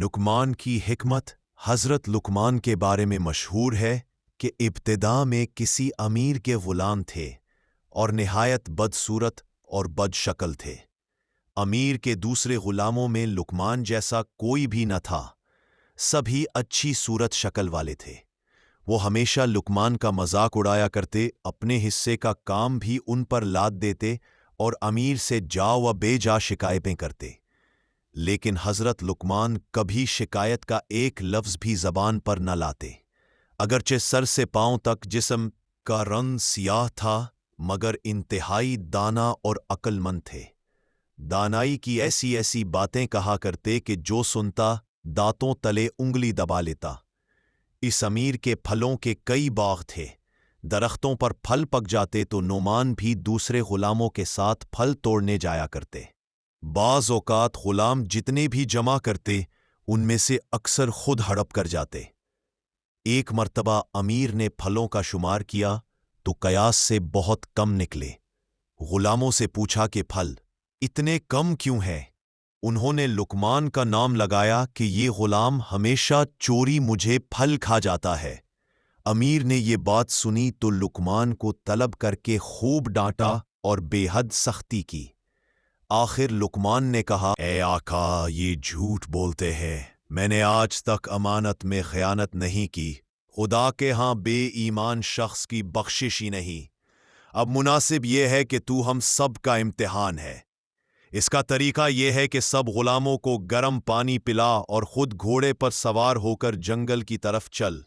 لقمان کی حکمت۔ حضرت لقمان کے بارے میں مشہور ہے کہ ابتدا میں کسی امیر کے غلام تھے اور نہایت بدصورت اور بد شکل تھے۔ امیر کے دوسرے غلاموں میں لقمان جیسا کوئی بھی نہ تھا، سبھی اچھی صورت شکل والے تھے۔ وہ ہمیشہ لقمان کا مذاق اڑایا کرتے، اپنے حصے کا کام بھی ان پر لاد دیتے اور امیر سے جا و بے جا شکایتیں کرتے۔ لیکن حضرت لقمان کبھی شکایت کا ایک لفظ بھی زبان پر نہ لاتے، اگرچہ سر سے پاؤں تک جسم کا رنگ سیاہ تھا، مگر انتہائی دانا اور عقل مند تھے۔ دانائی کی ایسی ایسی باتیں کہا کرتے کہ جو سنتا دانتوں تلے انگلی دبا لیتا۔ اس امیر کے پھلوں کے کئی باغ تھے، درختوں پر پھل پک جاتے تو نعمان بھی دوسرے غلاموں کے ساتھ پھل توڑنے جایا کرتے۔ بعض اوقات غلام جتنے بھی جمع کرتے ان میں سے اکثر خود ہڑپ کر جاتے۔ ایک مرتبہ امیر نے پھلوں کا شمار کیا تو قیاس سے بہت کم نکلے۔ غلاموں سے پوچھا کہ پھل اتنے کم کیوں ہیں؟ انہوں نے لقمان کا نام لگایا کہ یہ غلام ہمیشہ چوری مجھے پھل کھا جاتا ہے۔ امیر نے یہ بات سنی تو لقمان کو طلب کر کے خوب ڈانٹا اور بے حد سختی کی۔ آخر لقمان نے کہا، اے آقا، یہ جھوٹ بولتے ہیں، میں نے آج تک امانت میں خیانت نہیں کی، خدا کے ہاں بے ایمان شخص کی بخشش ہی نہیں۔ اب مناسب یہ ہے کہ تو ہم سب کا امتحان ہے۔ اس کا طریقہ یہ ہے کہ سب غلاموں کو گرم پانی پلا اور خود گھوڑے پر سوار ہو کر جنگل کی طرف چل۔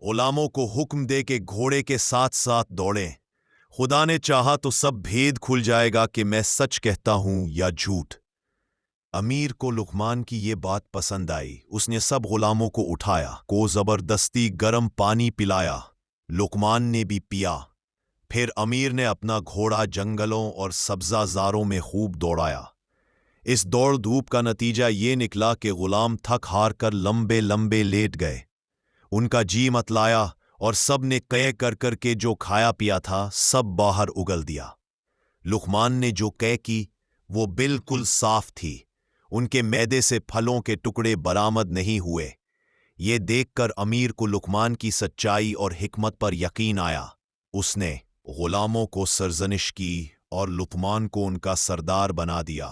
غلاموں کو حکم دے کہ گھوڑے کے ساتھ ساتھ دوڑیں۔ خدا نے چاہا تو سب بھید کھل جائے گا کہ میں سچ کہتا ہوں یا جھوٹ۔ امیر کو لقمان کی یہ بات پسند آئی۔ اس نے سب غلاموں کو اٹھایا، کو زبردستی گرم پانی پلایا۔ لقمان نے بھی پیا۔ پھر امیر نے اپنا گھوڑا جنگلوں اور سبزہ زاروں میں خوب دوڑایا۔ اس دوڑ دھوپ کا نتیجہ یہ نکلا کہ غلام تھک ہار کر لمبے لمبے لیٹ گئے۔ ان کا جی متلایا اور سب نے قے کر کر کے جو کھایا پیا تھا سب باہر اگل دیا۔ لقمان نے جو قے کی وہ بالکل صاف تھی، ان کے معدے سے پھلوں کے ٹکڑے برآمد نہیں ہوئے۔ یہ دیکھ کر امیر کو لقمان کی سچائی اور حکمت پر یقین آیا۔ اس نے غلاموں کو سرزنش کی اور لقمان کو ان کا سردار بنا دیا۔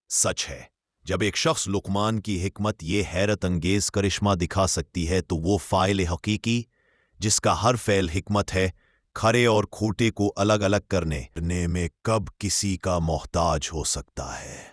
سچ ہے، جب ایک شخص لقمان کی حکمت یہ حیرت انگیز کرشمہ دکھا سکتی ہے تو وہ فاعل حقیقی، جس کا ہر فعل حکمت ہے، کھرے اور کھوٹے کو الگ الگ کرنے میں کب کسی کا محتاج ہو سکتا ہے۔